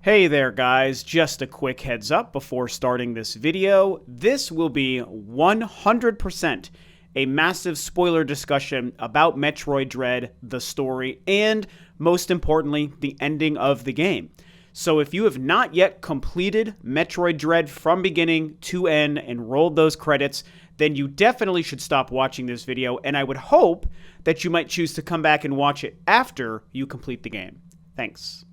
Hey there guys, just a quick heads up before starting this video. This will be 100% a massive spoiler discussion about Metroid Dread, the story, and most importantly, the ending of the game. So if you have not yet completed Metroid Dread from beginning to end and rolled those credits, then you definitely should stop watching this video, and I would hope that you might choose to come back and watch it after you complete the game. Thanks.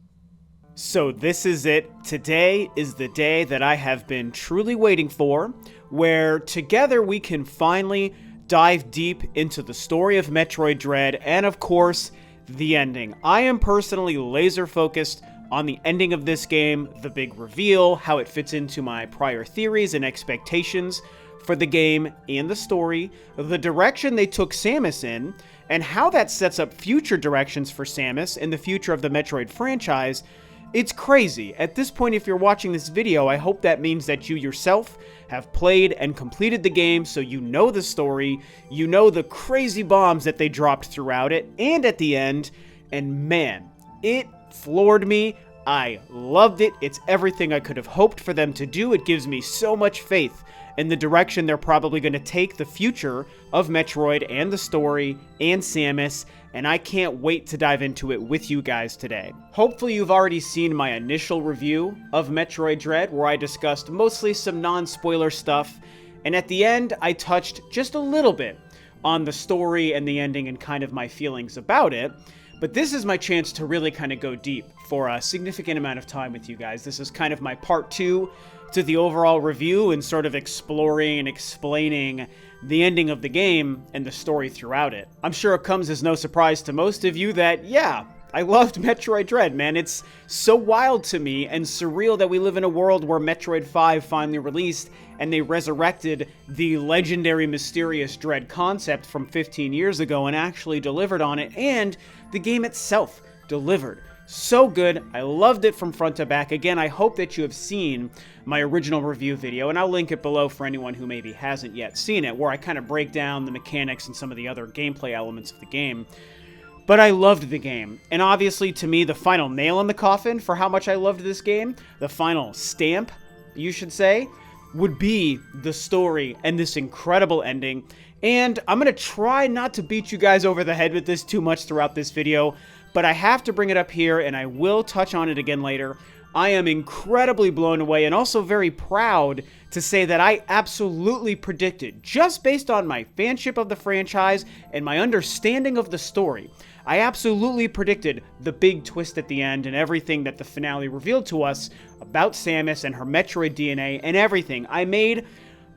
So this is it. Today is the day that I have been truly waiting for, where together we can finally dive deep into the story of Metroid Dread and, of course, the ending. I am personally laser focused on the ending of this game, the big reveal, how it fits into my prior theories and expectations for the game and the story, the direction they took Samus in, and how that sets up future directions for Samus in the future of the Metroid franchise. It's crazy. At this point, if you're watching this video, I hope that means that you yourself have played and completed the game, so you know the story, you know the crazy bombs that they dropped throughout it, and at the end, and man, it floored me. I loved it. It's everything I could have hoped for them to do. It gives me so much faith in the direction they're probably going to take the future of Metroid and the story and Samus, and I can't wait to dive into it with you guys today. Hopefully you've already seen my initial review of Metroid Dread, where I discussed mostly some non-spoiler stuff, and at the end I touched just a little bit on the story and the ending and kind of my feelings about it. But this is my chance to really kind of go deep for a significant amount of time with you guys. This is kind of my part 2 to the overall review and sort of exploring and explaining the ending of the game and the story throughout it. I'm sure it comes as no surprise to most of you that, yeah, I loved Metroid Dread, man. It's so wild to me and surreal that we live in a world where Metroid 5 finally released and they resurrected the legendary mysterious Dread concept from 15 years ago and actually delivered on it, and the game itself delivered. So good. I loved it from front to back. Again, I hope that you have seen my original review video, and I'll link it below for anyone who maybe hasn't yet seen it, where I kind of break down the mechanics and some of the other gameplay elements of the game. But I loved the game, and obviously to me the final nail in the coffin for how much I loved this game, the final stamp, you should say, would be the story and this incredible ending. And I'm going to try not to beat you guys over the head with this too much throughout this video, but I have to bring it up here, and I will touch on it again later. I am incredibly blown away and also very proud to say that I absolutely predicted, just based on my fanship of the franchise and my understanding of the story, I absolutely predicted the big twist at the end and everything that the finale revealed to us about Samus and her Metroid DNA and everything. I made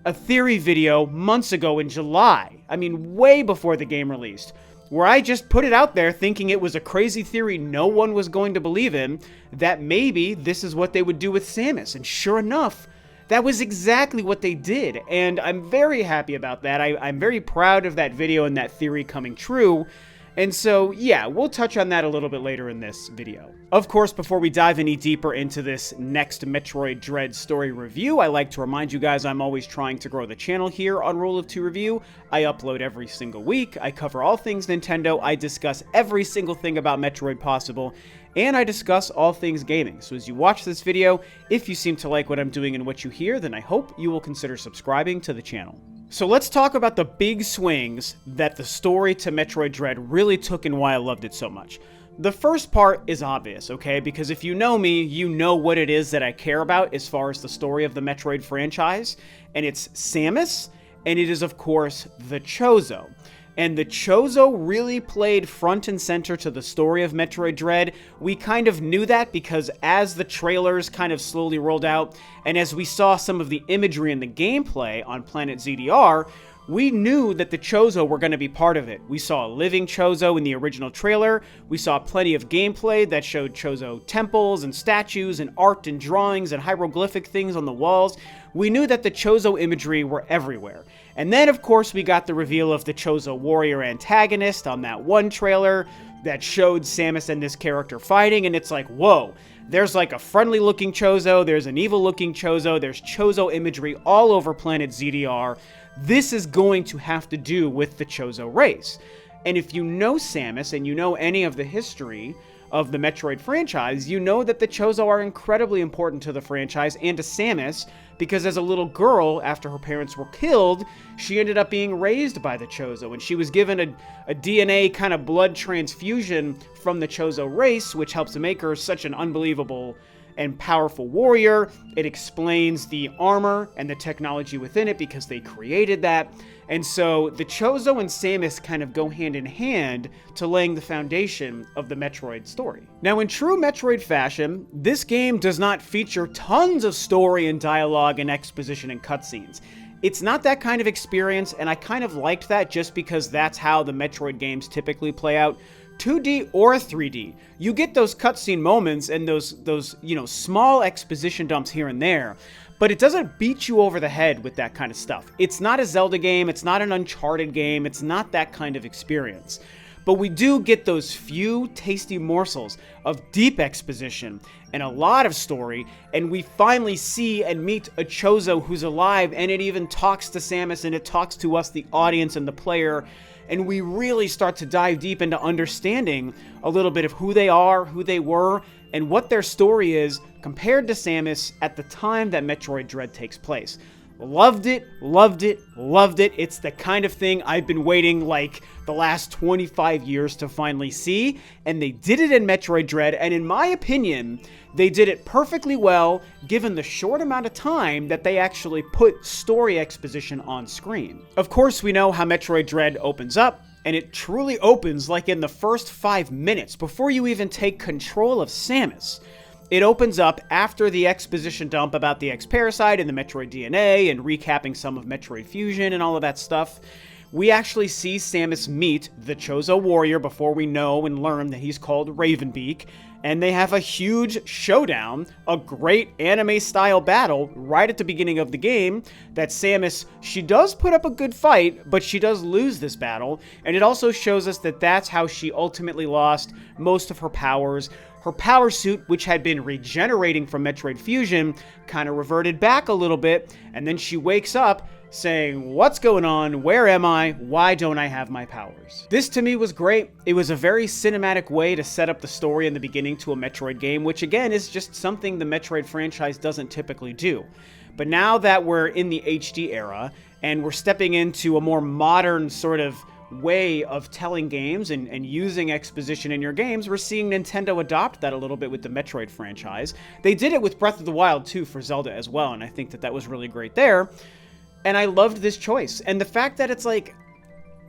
a theory video months ago in July, I mean way before the game released, where I just put it out there thinking it was a crazy theory no one was going to believe in, that maybe this is what they would do with Samus, and sure enough, that was exactly what they did, and I'm very happy about that. I'm very proud of that video and that theory coming true. And so, yeah, we'll touch on that a little bit later in this video. Of course, before we dive any deeper into this next Metroid Dread story review, I like to remind you guys I'm always trying to grow the channel here on Rule of 2 Review. I upload every single week, I cover all things Nintendo, I discuss every single thing about Metroid possible, and I discuss all things gaming. So as you watch this video, if you seem to like what I'm doing and what you hear, then I hope you will consider subscribing to the channel. So let's talk about the big swings that the story to Metroid Dread really took and why I loved it so much. The first part is obvious, okay? Because if you know me, you know what it is that I care about as far as the story of the Metroid franchise. And it's Samus, and it is, of course, the Chozo. And the Chozo really played front and center to the story of Metroid Dread. We kind of knew that because as the trailers kind of slowly rolled out, and as we saw some of the imagery and the gameplay on Planet ZDR, we knew that the Chozo were going to be part of it. We saw a living Chozo in the original trailer. We saw plenty of gameplay that showed Chozo temples and statues and art and drawings and hieroglyphic things on the walls. We knew that the Chozo imagery were everywhere. And then, of course, we got the reveal of the Chozo warrior antagonist on that one trailer that showed Samus and this character fighting, and it's like, whoa, there's like a friendly-looking Chozo, there's an evil-looking Chozo, there's Chozo imagery all over Planet ZDR. This is going to have to do with the Chozo race. And if you know Samus and you know any of the history of the Metroid franchise, you know that the Chozo are incredibly important to the franchise and to Samus, because as a little girl, after her parents were killed, she ended up being raised by the Chozo, and she was given a DNA kind of blood transfusion from the Chozo race, which helps make her such an unbelievable and powerful warrior. It explains the armor and the technology within it because they created that. And so the Chozo and Samus kind of go hand in hand to laying the foundation of the Metroid story. Now, in true Metroid fashion, this game does not feature tons of story and dialogue and exposition and cutscenes. It's not that kind of experience, and I kind of liked that just because that's how the Metroid games typically play out. 2D or 3D, you get those cutscene moments and those small exposition dumps here and there, but it doesn't beat you over the head with that kind of stuff. It's not a Zelda game, it's not an Uncharted game, it's not that kind of experience. But we do get those few tasty morsels of deep exposition and a lot of story, and we finally see and meet a Chozo who's alive, and it even talks to Samus, and it talks to us, the audience and the player, and we really start to dive deep into understanding a little bit of who they are, who they were, and what their story is compared to Samus at the time that Metroid Dread takes place. Loved it, loved it, loved it. It's the kind of thing I've been waiting like the last 25 years to finally see, and they did it in Metroid Dread, and in my opinion, they did it perfectly well given the short amount of time that they actually put story exposition on screen. Of course, we know how Metroid Dread opens up, and it truly opens like in the first 5 minutes before you even take control of Samus. It opens up after the exposition dump about the X-Parasite and the Metroid DNA and recapping some of Metroid Fusion and all of that stuff. We actually see Samus meet the Chozo warrior before we know and learn that he's called Ravenbeak, and they have a huge showdown, a great anime-style battle right at the beginning of the game that Samus, she does put up a good fight, but she does lose this battle, and it also shows us that that's how she ultimately lost most of her powers. Her power suit, which had been regenerating from Metroid Fusion, kind of reverted back a little bit, and then she wakes up saying, "What's going on? Where am I? Why don't I have my powers?" This to me was great. It was a very cinematic way to set up the story in the beginning to a Metroid game, which again is just something the Metroid franchise doesn't typically do. But now that we're in the HD era, and we're stepping into a more modern sort of way of telling games and using exposition in your games, we're seeing Nintendo adopt that a little bit with the Metroid franchise. They did it with Breath of the Wild too for Zelda as well, and I think that was really great there. And I loved this choice. And the fact that it's like,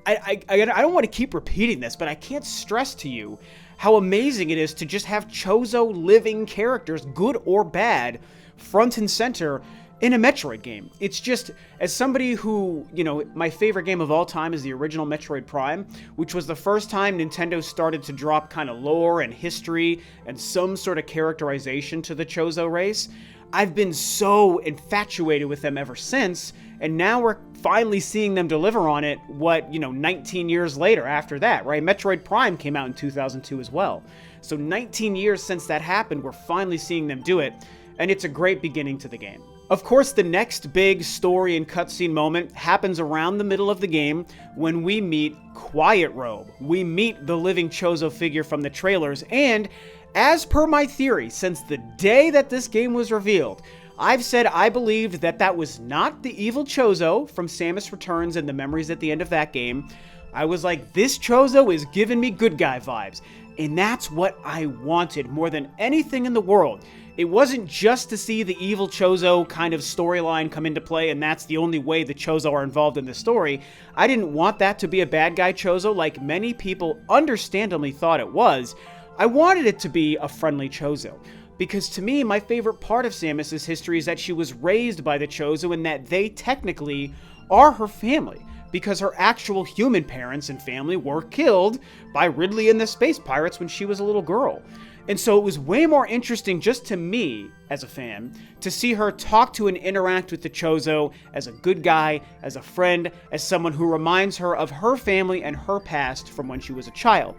I don't want to keep repeating this, but I can't stress to you how amazing it is to just have Chozo living characters, good or bad, front and center in a Metroid game. It's just, as somebody who, my favorite game of all time is the original Metroid Prime, which was the first time Nintendo started to drop kind of lore and history and some sort of characterization to the Chozo race. I've been so infatuated with them ever since, and now we're finally seeing them deliver on it, 19 years later after that, right? Metroid Prime came out in 2002 as well. So 19 years since that happened, we're finally seeing them do it, and it's a great beginning to the game. Of course, the next big story and cutscene moment happens around the middle of the game when we meet Quiet Robe. We meet the living Chozo figure from the trailers, and as per my theory, since the day that this game was revealed, I've said I believed that was not the evil Chozo from Samus Returns and the memories at the end of that game. I was like, this Chozo is giving me good guy vibes. And that's what I wanted more than anything in the world. It wasn't just to see the evil Chozo kind of storyline come into play, and that's the only way the Chozo are involved in the story. I didn't want that to be a bad guy Chozo like many people understandably thought it was. I wanted it to be a friendly Chozo. Because to me, my favorite part of Samus's history is that she was raised by the Chozo and that they technically are her family. Because her actual human parents and family were killed by Ridley and the Space Pirates when she was a little girl. And so it was way more interesting just to me, as a fan, to see her talk to and interact with the Chozo as a good guy, as a friend, as someone who reminds her of her family and her past from when she was a child.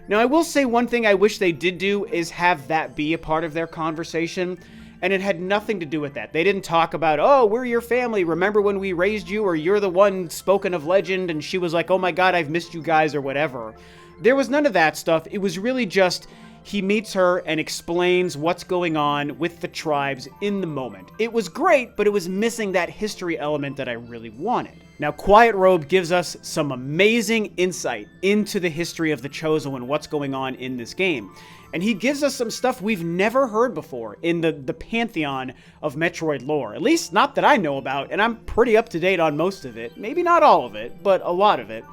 Now, I will say one thing I wish they did do is have that be a part of their conversation, and it had nothing to do with that. They didn't talk about, oh, we're your family, remember when we raised you, or you're the one spoken of legend, and she was like, oh my god, I've missed you guys, or whatever. There was none of that stuff. It was really just, he meets her and explains what's going on with the tribes in the moment. It was great, but it was missing that history element that I really wanted. Now, Quiet Robe gives us some amazing insight into the history of the Chozo and what's going on in this game. And he gives us some stuff we've never heard before in the pantheon of Metroid lore. At least not that I know about, and I'm pretty up to date on most of it. Maybe not all of it, but a lot of it.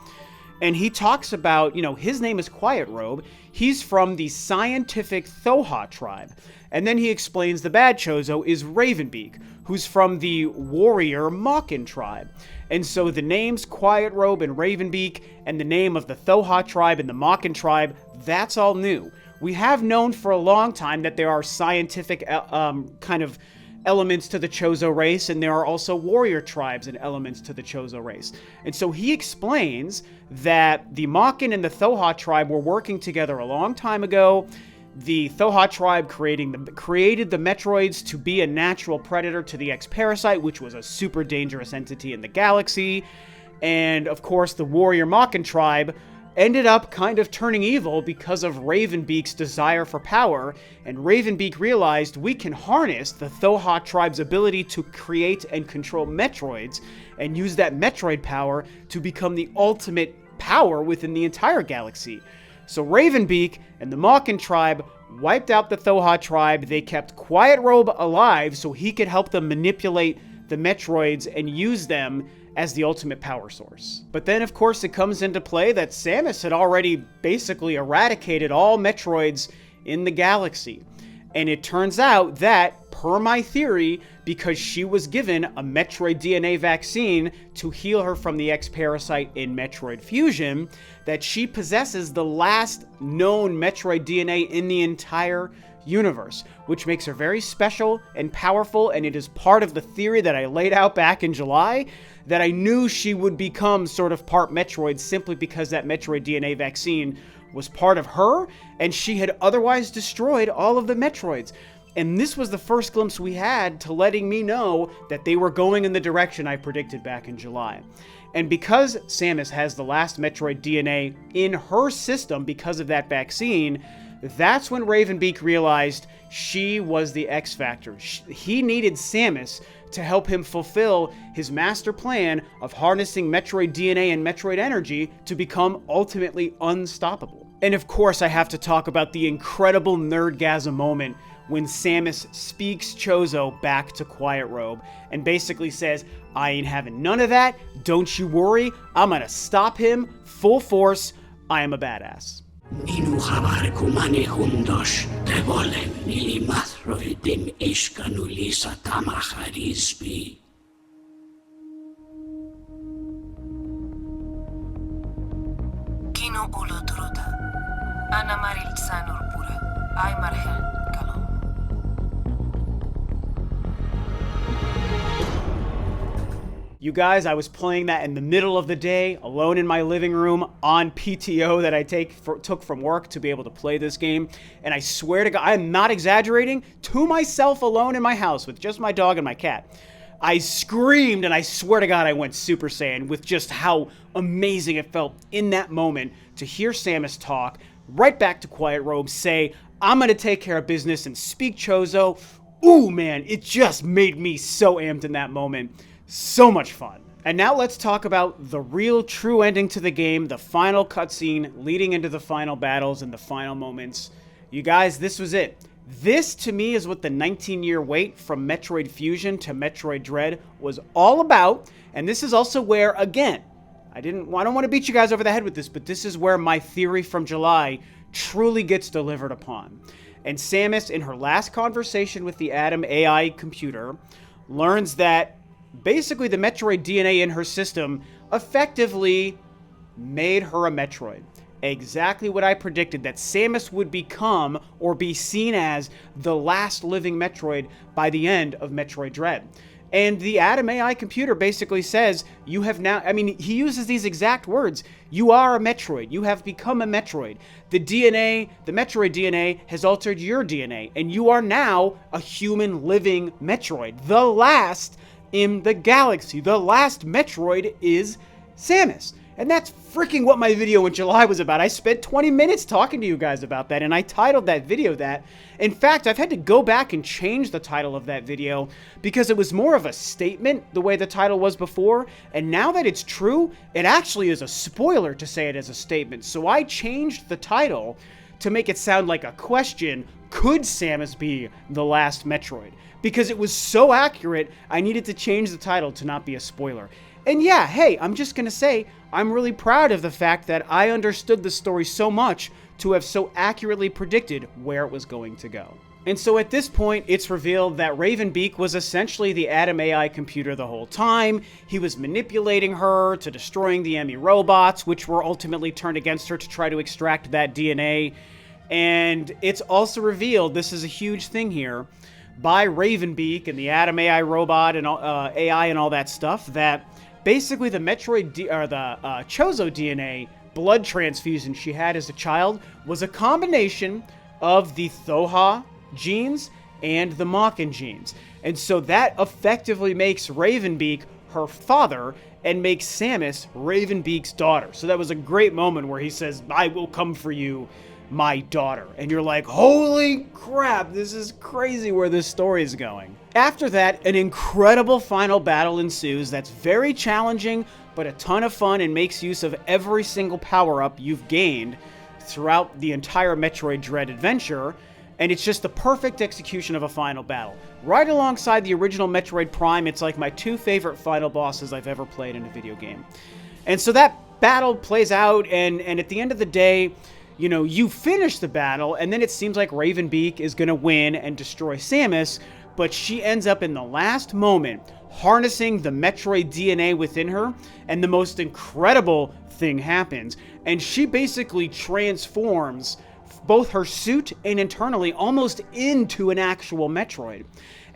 And he talks about, his name is Quiet Robe. He's from the scientific Thoha tribe. And then he explains the bad Chozo is Ravenbeak, who's from the warrior Mawkin tribe. And so the names Quiet Robe and Ravenbeak and the name of the Thoha tribe and the Mawkin tribe, that's all new. We have known for a long time that there are scientific kind of elements to the Chozo race, and there are also warrior tribes and elements to the Chozo race. And so he explains that the Mawkin and the Thoha tribe were working together a long time ago. The Thoha tribe created the Metroids to be a natural predator to the X-Parasite, which was a super dangerous entity in the galaxy. And of course, the warrior Mawkin tribe ended up kind of turning evil because of Ravenbeak's desire for power, and Ravenbeak realized we can harness the Thoha tribe's ability to create and control Metroids and use that Metroid power to become the ultimate power within the entire galaxy. So Ravenbeak and the Mawkin tribe wiped out the Thoha tribe. They kept Quiet Robe alive so he could help them manipulate the Metroids and use them as the ultimate power source. But then, of course, it comes into play that Samus had already basically eradicated all Metroids in the galaxy. And it turns out that, per my theory, because she was given a Metroid DNA vaccine to heal her from the X-Parasite in Metroid Fusion, that she possesses the last known Metroid DNA in the entire universe, which makes her very special and powerful, and it is part of the theory that I laid out back in July, that I knew she would become sort of part Metroid simply because that Metroid DNA vaccine was part of her, and she had otherwise destroyed all of the Metroids. And this was the first glimpse we had to letting me know that they were going in the direction I predicted back in July. And because Samus has the last Metroid DNA in her system because of that vaccine, that's when Ravenbeak realized she was the X Factor. He needed Samus to help him fulfill his master plan of harnessing Metroid DNA and Metroid energy to become ultimately unstoppable. And of course, I have to talk about the incredible nerdgasm moment when Samus speaks Chozo back to Quiet Robe and basically says, I ain't having none of that. Don't you worry. I'm gonna stop him full force. I am a badass. Kino ulo druda. Ana maril sanur pura. Ay marhel kalom. You guys, I was playing that in the middle of the day, alone in my living room, on PTO that I took from work to be able to play this game. And I swear to God, I'm not exaggerating, to myself alone in my house with just my dog and my cat. I screamed, and I swear to God, I went Super Saiyan with just how amazing it felt in that moment to hear Samus talk, right back to Quiet Robe, say, I'm gonna take care of business and speak Chozo. Ooh, man, it just made me so amped in that moment. So much fun. And now let's talk about the real true ending to the game, the final cutscene leading into the final battles and the final moments. You guys, this was it. This, to me, is what the 19-year wait from Metroid Fusion to Metroid Dread was all about. And this is also where, again, I don't want to beat you guys over the head with this, but this is where my theory from July truly gets delivered upon. And Samus, in her last conversation with the Adam AI computer, learns that basically the Metroid DNA in her system effectively made her a Metroid. Exactly what I predicted, that Samus would become or be seen as the last living Metroid by the end of Metroid Dread. And the Adam AI computer basically says, you have now, I mean, he uses these exact words, you are a Metroid, you have become a Metroid. The DNA, the Metroid DNA has altered your DNA, and you are now a human living Metroid, the last in the galaxy. The last Metroid is Samus. And that's freaking what my video in July was about. I spent 20 minutes talking to you guys about that, and I titled that video that. In fact, I've had to go back and change the title of that video because it was more of a statement the way the title was before, and now that it's true, it actually is a spoiler to say it as a statement. So I changed the title to make it sound like a question: could Samus be the last Metroid? Because it was so accurate, I needed to change the title to not be a spoiler. And yeah, hey, I'm just gonna say, I'm really proud of the fact that I understood the story so much to have so accurately predicted where it was going to go. And so at this point, it's revealed that Ravenbeak was essentially the Adam AI computer the whole time. He was manipulating her to destroying the Emmy robots, which were ultimately turned against her to try to extract that DNA. And it's also revealed, this is a huge thing here, by Ravenbeak and the Adam AI robot and AI and all that stuff, that basically the Chozo DNA blood transfusion she had as a child was a combination of the Thoha genes and the Makin genes. And so that effectively makes Ravenbeak her father and makes Samus Ravenbeak's daughter. So that was a great moment where he says, "I will come for you, my daughter." And you're like, holy crap, this is crazy where this story is going. After that, an incredible final battle ensues that's very challenging, but a ton of fun and makes use of every single power-up you've gained throughout the entire Metroid Dread adventure, and it's just the perfect execution of a final battle. Right alongside the original Metroid Prime, it's like my two favorite final bosses I've ever played in a video game. And so that battle plays out, and at the end of the day, you know, you finish the battle, and then it seems like Ravenbeak is going to win and destroy Samus, but she ends up in the last moment harnessing the Metroid DNA within her, and the most incredible thing happens, and she basically transforms both her suit and internally almost into an actual Metroid.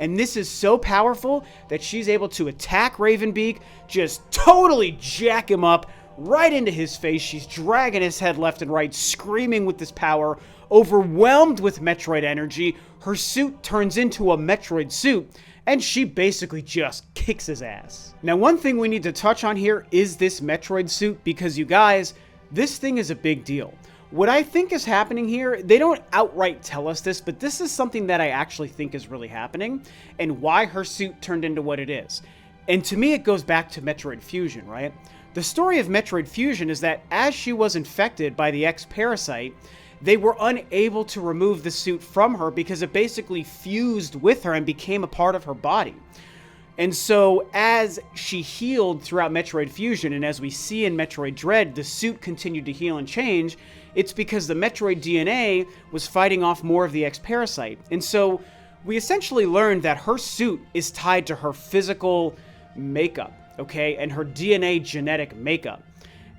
And this is so powerful that she's able to attack Ravenbeak, just totally jack him up right into his face. She's dragging his head left and right, screaming with this power, overwhelmed with Metroid energy. Her suit turns into a Metroid suit, and she basically just kicks his ass. Now, one thing we need to touch on here is this Metroid suit, because you guys, this thing is a big deal. What I think is happening here, they don't outright tell us this, but this is something that I actually think is really happening, and why her suit turned into what it is. And to me, it goes back to Metroid Fusion, right? The story of Metroid Fusion is that as she was infected by the X-Parasite, they were unable to remove the suit from her because it basically fused with her and became a part of her body. And so as she healed throughout Metroid Fusion, and as we see in Metroid Dread, the suit continued to heal and change, it's because the Metroid DNA was fighting off more of the X-Parasite. And so we essentially learned that her suit is tied to her physical makeup, okay, and her DNA genetic makeup.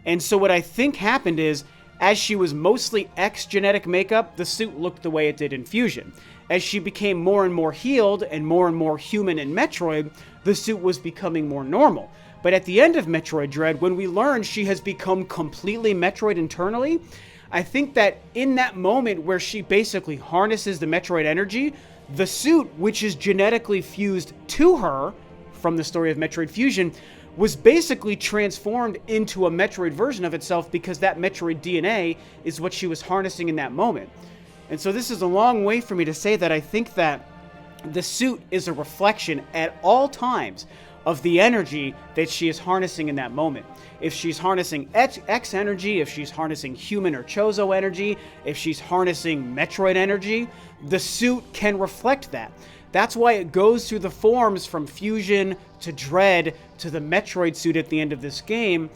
And so what I think happened is, as she was mostly X genetic makeup, the suit looked the way it did in Fusion. As she became more and more healed and more human in Metroid, the suit was becoming more normal. But at the end of Metroid Dread, when we learn she has become completely Metroid internally, I think that in that moment where she basically harnesses the Metroid energy, the suit, which is genetically fused to her from the story of Metroid Fusion, was basically transformed into a Metroid version of itself, because that Metroid DNA is what she was harnessing in that moment. And so this is a long way for me to say that I think that the suit is a reflection at all times of the energy that she is harnessing in that moment. If she's harnessing X energy, if she's harnessing human or Chozo energy, if she's harnessing Metroid energy, the suit can reflect that. That's why it goes through the forms from Fusion to Dread to the Metroid suit at the end of this game,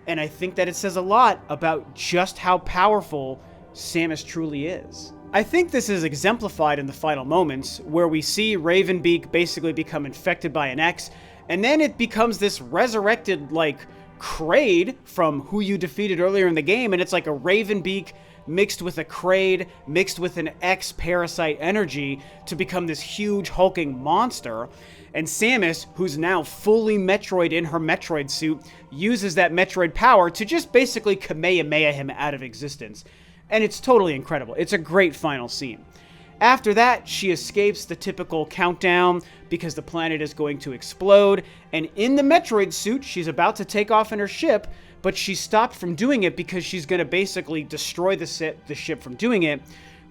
and I think that it says a lot about just how powerful Samus truly is. I think this is exemplified in the final moments, where we see Ravenbeak basically become infected by an X, and then it becomes this resurrected, like, Kraid from who you defeated earlier in the game, and it's like a Ravenbeak mixed with a Kraid, mixed with an X-Parasite energy to become this huge hulking monster. And Samus, who's now fully Metroid in her Metroid suit, uses that Metroid power to just basically Kamehameha him out of existence. And it's totally incredible. It's a great final scene. After that, she escapes the typical countdown because the planet is going to explode, and in the Metroid suit, she's about to take off in her ship, but she stopped from doing it because she's going to basically destroy the ship from doing it.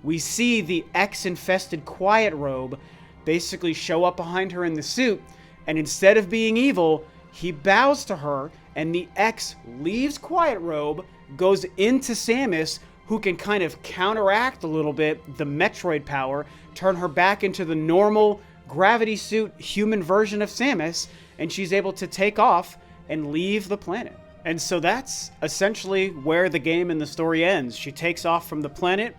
We see the X-infested Quiet Robe basically show up behind her in the suit, and instead of being evil, he bows to her, and the X leaves Quiet Robe, goes into Samus, who can kind of counteract a little bit the Metroid power, turn her back into the normal gravity suit human version of Samus, and she's able to take off and leave the planet. And so that's essentially where the game and the story ends. She takes off from the planet,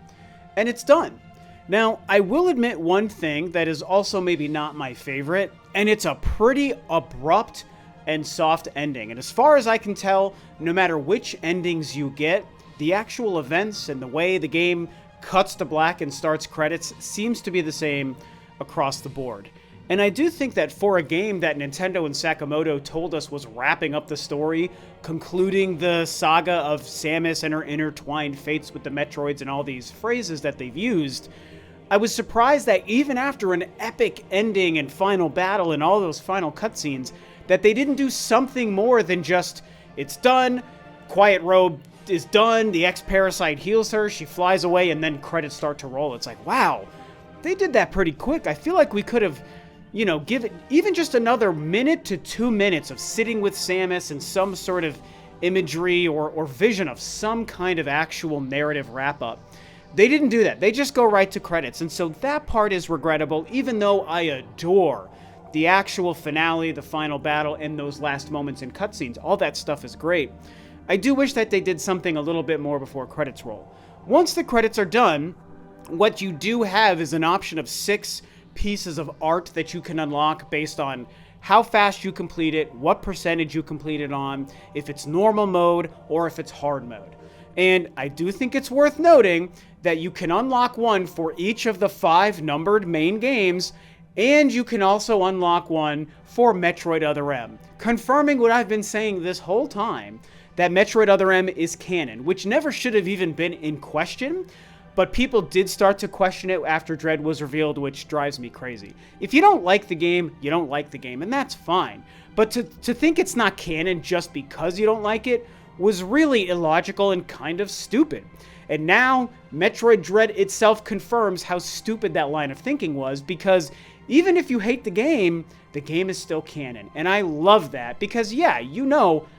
and it's done. Now, I will admit one thing that is also maybe not my favorite, and it's a pretty abrupt and soft ending. And as far as I can tell, no matter which endings you get, the actual events and the way the game cuts to black and starts credits seems to be the same across the board. And I do think that for a game that Nintendo and Sakamoto told us was wrapping up the story, concluding the saga of Samus and her intertwined fates with the Metroids and all these phrases that they've used, I was surprised that even after an epic ending and final battle and all those final cutscenes, that they didn't do something more than just, it's done, Quiet Robe is done, the X-Parasite heals her, she flies away, and then credits start to roll. It's like, wow, they did that pretty quick. I feel like we could have, give it even just another minute to 2 minutes of sitting with Samus and some sort of imagery or vision of some kind of actual narrative wrap-up. They didn't do that. They just go right to credits. And so that part is regrettable, even though I adore the actual finale, the final battle, and those last moments in cutscenes. All that stuff is great. I do wish that they did something a little bit more before credits roll. Once the credits are done, what you do have is an option of 6 pieces of art that you can unlock based on how fast you complete it, what percentage you complete it on, if it's normal mode or if it's hard mode. And I do think it's worth noting that you can unlock one for each of the 5 numbered main games, and you can also unlock one for Metroid Other M, confirming what I've been saying this whole time, that Metroid Other M is canon, which never should have even been in question, but people did start to question it after Dread was revealed, which drives me crazy. If you don't like the game, you don't like the game, and that's fine. But to think it's not canon just because you don't like it was really illogical and kind of stupid. And now, Metroid Dread itself confirms how stupid that line of thinking was, because even if you hate the game is still canon. And I love that, because yeah,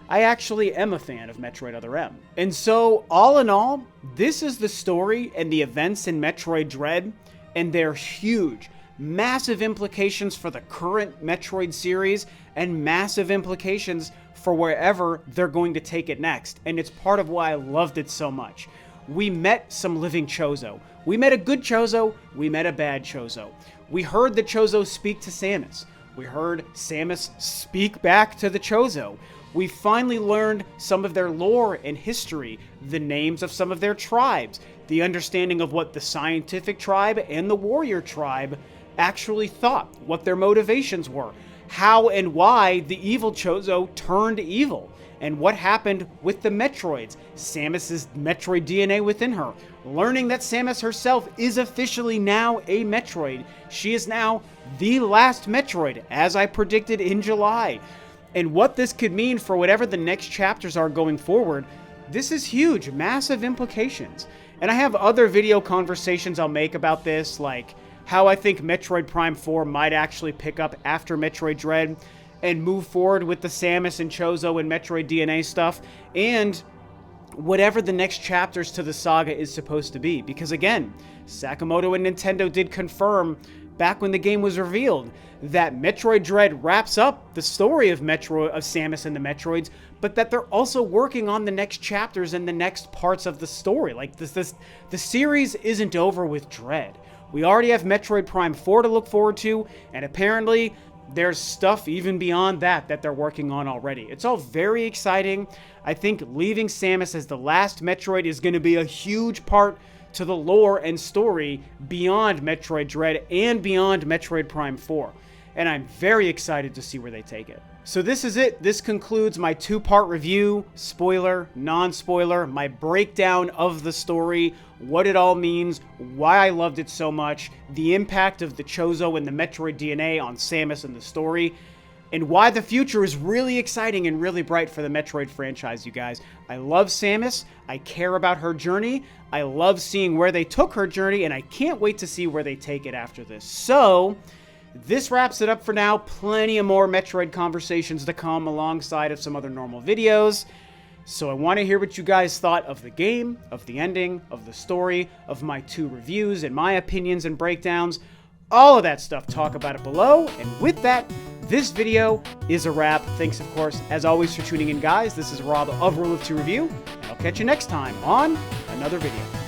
I actually am a fan of Metroid Other M. And so, all in all, this is the story and the events in Metroid Dread, and they're huge. Massive implications for the current Metroid series, and massive implications for wherever they're going to take it next. And it's part of why I loved it so much. We met some living Chozo. We met a good Chozo, we met a bad Chozo. We heard the Chozo speak to Samus. We heard Samus speak back to the Chozo. We finally learned some of their lore and history, the names of some of their tribes, the understanding of what the scientific tribe and the warrior tribe actually thought, what their motivations were, how and why the evil Chozo turned evil, and what happened with the Metroids, Samus's Metroid DNA within her, learning that Samus herself is officially now a Metroid. She is now the last Metroid, as I predicted in July. And what this could mean for whatever the next chapters are going forward, this is huge, massive implications. And I have other video conversations I'll make about this, like how I think Metroid Prime 4 might actually pick up after Metroid Dread and move forward with the Samus and Chozo and Metroid DNA stuff, and whatever the next chapters to the saga is supposed to be. Because again, Sakamoto and Nintendo did confirm back when the game was revealed that Metroid Dread wraps up the story of Samus and the Metroids, but that they're also working on the next chapters and the next parts of the story. Like the series isn't over with Dread. We already have Metroid Prime 4 to look forward to, and apparently there's stuff even beyond that they're working on already. It's all very exciting. I think leaving Samus as the last Metroid is going to be a huge part to the lore and story beyond Metroid Dread and beyond Metroid Prime 4. And I'm very excited to see where they take it. So this is it. This concludes my 2-part review, spoiler, non-spoiler, my breakdown of the story, what it all means, why I loved it so much, the impact of the Chozo and the Metroid DNA on Samus and the story. and why the future is really exciting and really bright for the Metroid franchise, you guys. I love Samus. I care about her journey. I love seeing where they took her journey, and I can't wait to see where they take it after this. So, this wraps it up for now. Plenty of more Metroid conversations to come alongside of some other normal videos. So I want to hear what you guys thought of the game, of the ending, of the story, of my 2 reviews and my opinions and breakdowns. All of that stuff, talk about it below. And with that, this video is a wrap. Thanks, of course, as always, for tuning in, guys. This is Rob of Rule of 2 Review, and I'll catch you next time on another video.